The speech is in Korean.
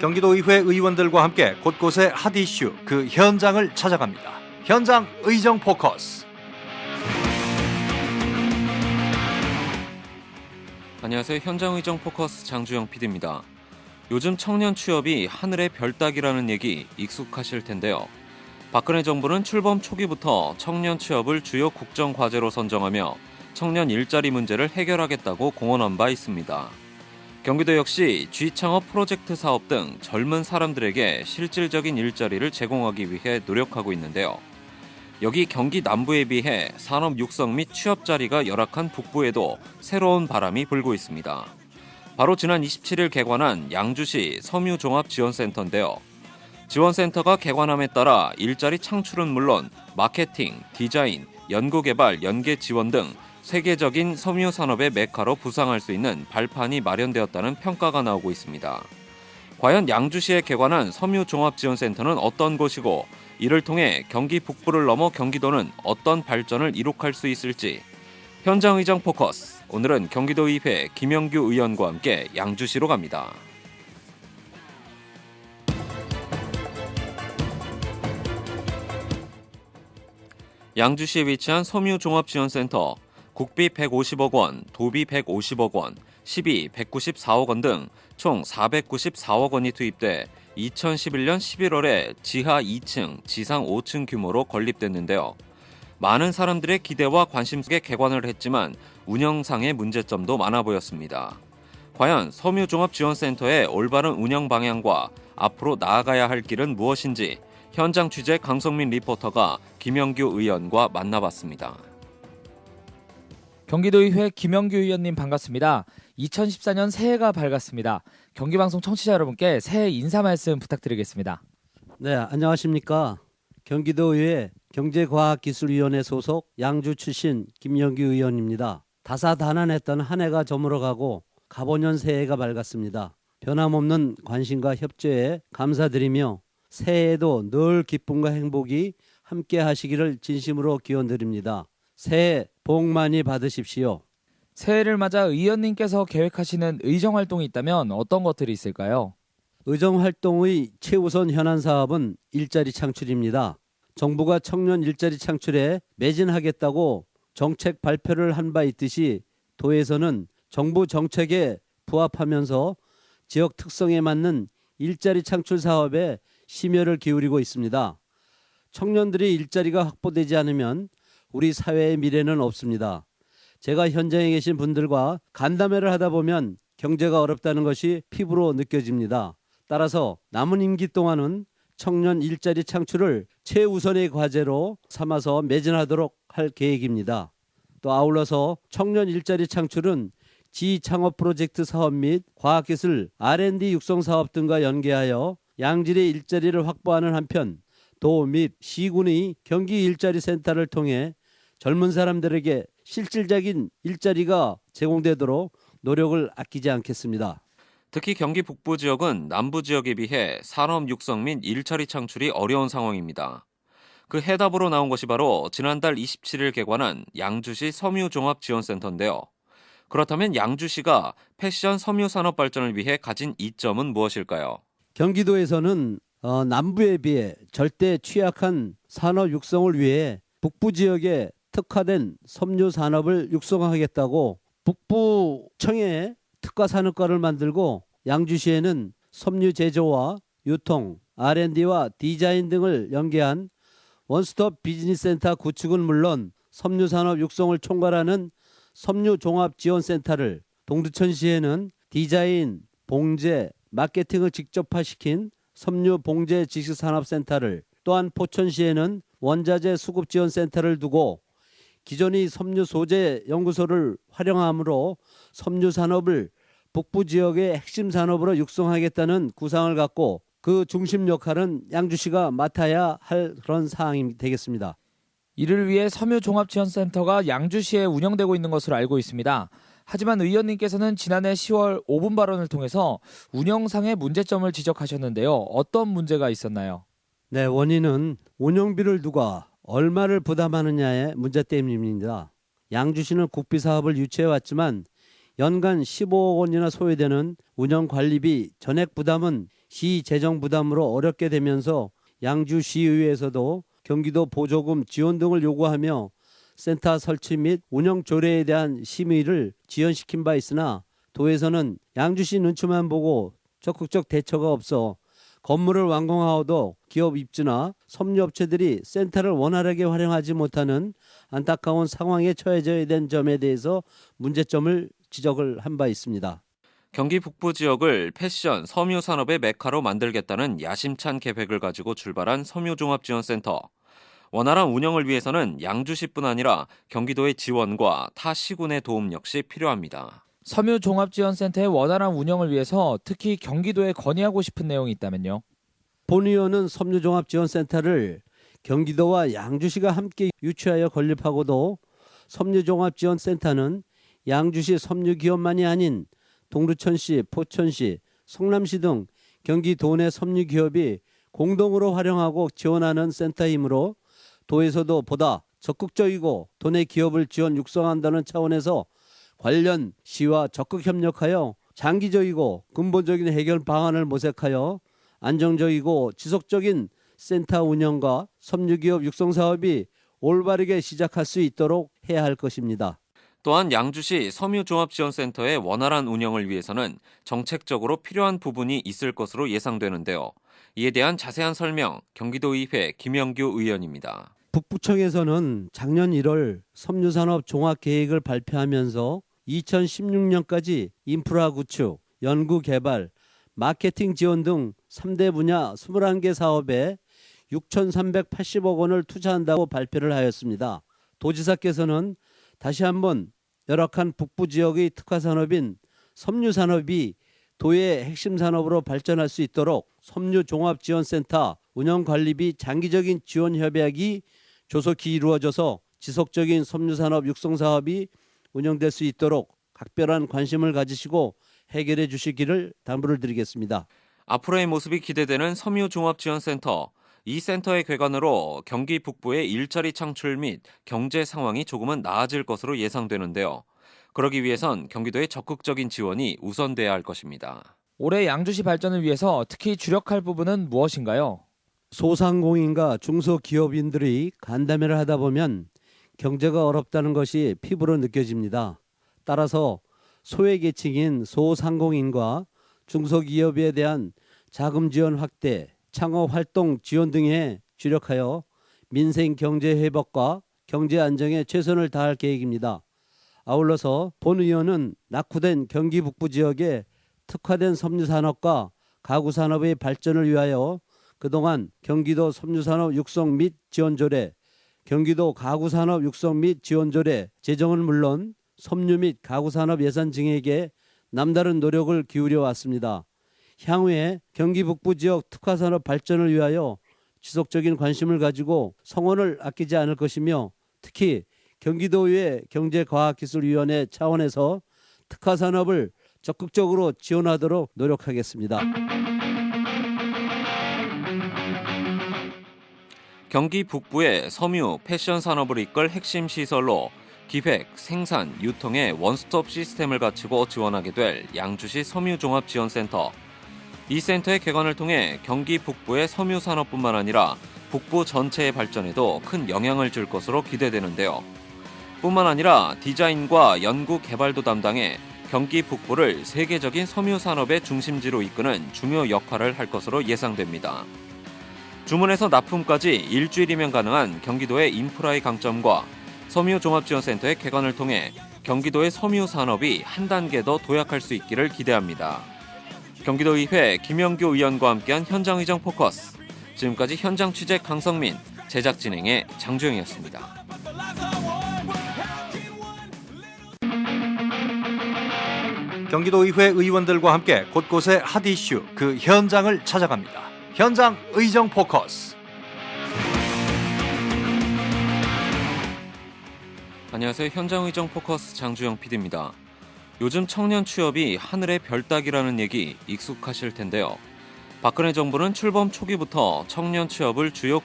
경기도의회 의원들과 함께 곳곳의 핫 이슈 그 현장을 찾아갑니다. 현장 의정 포커스. 안녕하세요. 현장 의정 포커스 장주영 PD입니다. 요즘 청년 취업이 하늘의 별 따기라는 얘기 익숙하실 텐데요. 박근혜 정부는 출범 초기부터 청년 취업을 주요 국정 과제로 선정하며 청년 일자리 문제를 해결하겠다고 공언한 바 있습니다. 경기도 역시 G창업 프로젝트 사업 등 젊은 사람들에게 실질적인 일자리를 제공하기 위해 노력하고 있는데요. 여기 경기 남부에 비해 산업 육성 및 취업 자리가 열악한 북부에도 새로운 바람이 불고 있습니다. 바로 지난 27일 개관한 양주시 섬유종합지원센터인데요. 지원센터가 개관함에 따라 일자리 창출은 물론 마케팅, 디자인, 연구개발, 연계 지원 등 세계적인 섬유 산업의 메카로 부상할 수 있는 발판이 마련되었다는 평가가 나오고 있습니다. 과연 양주시에 개관한 섬유종합지원센터는 어떤 곳이고 이를 통해 경기 북부를 넘어 경기도는 어떤 발전을 이룩할 수 있을지 현장 의정 포커스. 오늘은 경기도의회 김영규 의원과 함께 양주시로 갑니다. 양주시에 위치한 섬유종합지원센터. 국비 150억 원, 도비 150억 원, 시비 194억 원 등 총 494억 원이 투입돼 2011년 11월에 지하 2층, 지상 5층 규모로 건립됐는데요. 많은 사람들의 기대와 관심 속에 개관을 했지만 운영상의 문제점도 많아 보였습니다. 과연 섬유종합지원센터의 올바른 운영 방향과 앞으로 나아가야 할 길은 무엇인지 현장 취재 강성민 리포터가 김영규 의원과 만나봤습니다. 경기도의회 김영규 의원님 반갑습니다. 2014년 새해가 밝았습니다. 경기방송 청취자 여러분께 새해 인사 말씀 부탁드리겠습니다. 네, 안녕하십니까. 경기도의회 경제과학기술위원회 소속 양주 출신 김영규 의원입니다. 다사다난했던 한 해가 저물어가고 갑오년 새해가 밝았습니다. 변함없는 관심과 협조에 감사드리며 새해에도 늘 기쁨과 행복이 함께 하시기를 진심으로 기원드립니다. 새해 복 많이 받으십시오. 새해를 맞아 의원님께서 계획하시는 의정활동이 있다면 어떤 것들이 있을까요? 의정활동의 최우선 현안 사업은 일자리 창출입니다. 정부가 청년 일자리 창출에 매진하겠다고 정책 발표를 한 바 있듯이 도에서는 정부 정책에 부합하면서 지역 특성에 맞는 일자리 창출 사업에 심혈을 기울이고 있습니다. 청년들이 일자리가 확보되지 않으면 우리 사회의 미래는 없습니다. 제가 현장에 계신 분들과 간담회를 하다 보면 경제가 어렵다는 것이 피부로 느껴집니다. 따라서 남은 임기 동안은 청년 일자리 창출을 최우선의 과제로 삼아서 매진하도록 할 계획입니다. 또 아울러서 청년 일자리 창출은 G창업 프로젝트 사업 및 과학기술 R&D 육성 사업 등과 연계하여 양질의 일자리를 확보하는 한편 도 및 시군의 경기 일자리 센터를 통해 젊은 사람들에게 실질적인 일자리가 제공되도록 노력을 아끼지 않겠습니다. 특히 경기 북부 지역은 남부 지역에 비해 산업 육성 및 일자리 창출이 어려운 상황입니다. 그 해답으로 나온 것이 바로 지난달 27일 개관한 양주시 섬유종합지원센터인데요. 그렇다면 양주시가 패션 섬유 산업 발전을 위해 가진 이점은 무엇일까요? 경기도에서는 남부에 비해 절대 취약한 산업 육성을 위해 북부 지역에 특화된 섬유 산업을 육성하겠다고 북부청에 특화 산업과를 만들고 양주시에는 섬유 제조와 유통, R&D와 디자인 등을 연계한 원스톱 비즈니스 센터 구축은 물론 섬유 산업 육성을 총괄하는 섬유종합지원센터를, 동두천시에는 디자인, 봉제, 마케팅을 직접화시킨 섬유봉제 지식산업센터를, 또한 포천시에는 원자재 수급지원센터를 두고 기존의 섬유 소재 연구소를 활용함으로 섬유 산업을 북부 지역의 핵심 산업으로 육성하겠다는 구상을 갖고 그 중심 역할은 양주시가 맡아야 할 그런 사항이 되겠습니다. 이를 위해 섬유종합지원센터가 양주시에 운영되고 있는 것으로 알고 있습니다. 하지만 의원님께서는 지난해 10월 5분 발언을 통해서 운영상의 문제점을 지적하셨는데요. 어떤 문제가 있었나요? 네, 원인은 운영비를 누가 얼마를 부담하느냐의 문제 때문입니다. 양주시는 국비 사업을 유치해왔지만 연간 15억 원이나 소요되는 운영관리비 전액 부담은 시 재정 부담으로 어렵게 되면서 양주시의회에서도 경기도 보조금 지원 등을 요구하며 센터 설치 및 운영 조례에 대한 심의를 지연시킨 바 있으나 도에서는 양주시 눈치만 보고 적극적 대처가 없어 건물을 완공하고도 기업 입주나 섬유업체들이 센터를 원활하게 활용하지 못하는 안타까운 상황에 처해져야 된 점에 대해서 문제점을 지적을 한 바 있습니다. 경기 북부 지역을 패션, 섬유 산업의 메카로 만들겠다는 야심찬 계획을 가지고 출발한 섬유종합지원센터. 원활한 운영을 위해서는 양주시뿐 아니라 경기도의 지원과 타 시군의 도움 역시 필요합니다. 섬유종합지원센터의 원활한 운영을 위해서 특히 경기도에 건의하고 싶은 내용이 있다면요. 본 의원은 섬유종합지원센터를 경기도와 양주시가 함께 유치하여 건립하고도 섬유종합지원센터는 양주시 섬유기업만이 아닌 동두천시, 포천시, 성남시 등 경기 도내 섬유기업이 공동으로 활용하고 지원하는 센터이므로 도에서도 보다 적극적이고 도내 기업을 지원 육성한다는 차원에서 관련 시와 적극 협력하여 장기적이고 근본적인 해결 방안을 모색하여 안정적이고 지속적인 센터 운영과 섬유기업 육성 사업이 올바르게 시작할 수 있도록 해야 할 것입니다. 또한 양주시 섬유종합지원센터의 원활한 운영을 위해서는 정책적으로 필요한 부분이 있을 것으로 예상되는데요. 이에 대한 자세한 설명 경기도의회 김영규 의원입니다. 북부청에서는 작년 1월 섬유산업 종합계획을 발표하면서 2016년까지 인프라 구축, 연구 개발, 마케팅 지원 등 3대 분야 21개 사업에 6,380억 원을 투자한다고 발표를 하였습니다. 도지사께서는 다시 한번 열악한 북부 지역의 특화산업인 섬유산업이 도의 핵심 산업으로 발전할 수 있도록 섬유종합지원센터 운영관리비 장기적인 지원 협약이 조속히 이루어져서 지속적인 섬유산업 육성사업이 운영될 수 있도록 각별한 관심을 가지시고 해결해 주시기를 당부를 드리겠습니다. 앞으로의 모습이 기대되는 섬유종합지원센터. 이 센터의 개관으로 경기 북부의 일자리 창출 및 경제 상황이 조금은 나아질 것으로 예상되는데요. 그러기 위해선 경기도의 적극적인 지원이 우선돼야 할 것입니다. 올해 양주시 발전을 위해서 특히 주력할 부분은 무엇인가요? 소상공인과 중소기업인들이 간담회를 하다 보면 경제가 어렵다는 것이 피부로 느껴집니다. 따라서 소외계층인 소상공인과 중소기업에 대한 자금 지원 확대, 창업활동 지원 등에 주력하여 민생 경제 회복과 경제 안정에 최선을 다할 계획입니다. 아울러서 본 의원은 낙후된 경기 북부 지역의 특화된 섬유산업과 가구산업의 발전을 위하여 그동안 경기도 섬유산업 육성 및 지원조례, 경기도 가구산업 육성 및 지원조례 제정은 물론 섬유 및 가구산업 예산 증액에 남다른 노력을 기울여 왔습니다. 향후에 경기 북부 지역 특화산업 발전을 위하여 지속적인 관심을 가지고 성원을 아끼지 않을 것이며 특히 경기도의회 경제과학기술위원회 차원에서 특화산업을 적극적으로 지원하도록 노력하겠습니다. 경기 북부의 섬유, 패션 산업을 이끌 핵심 시설로 기획, 생산, 유통의 원스톱 시스템을 갖추고 지원하게 될 양주시 섬유종합지원센터. 이 센터의 개관을 통해 경기 북부의 섬유 산업뿐만 아니라 북부 전체의 발전에도 큰 영향을 줄 것으로 기대되는데요. 뿐만 아니라 디자인과 연구 개발도 담당해 경기 북부를 세계적인 섬유 산업의 중심지로 이끄는 중요 역할을 할 것으로 예상됩니다. 주문에서 납품까지 일주일이면 가능한 경기도의 인프라의 강점과 섬유종합지원센터의 개관을 통해 경기도의 섬유 산업이 한 단계 더 도약할 수 있기를 기대합니다. 경기도의회 김영규 의원과 함께한 현장의정 포커스. 지금까지 현장 취재 강성민, 제작 진행의 장주영이었습니다. 경기도의회 의원들과 함께 곳곳의 핫 이슈 그 현장을 찾아갑니다. 현장 의정 포커스. 안녕하세요. 현장의정 포커스 장주영 PD입니다. 요즘 청년 취업이 하늘의 별 따기라는 얘기 익숙하실 텐데요. 박근혜 정부는 출범 초기부터 청년 취업을 주요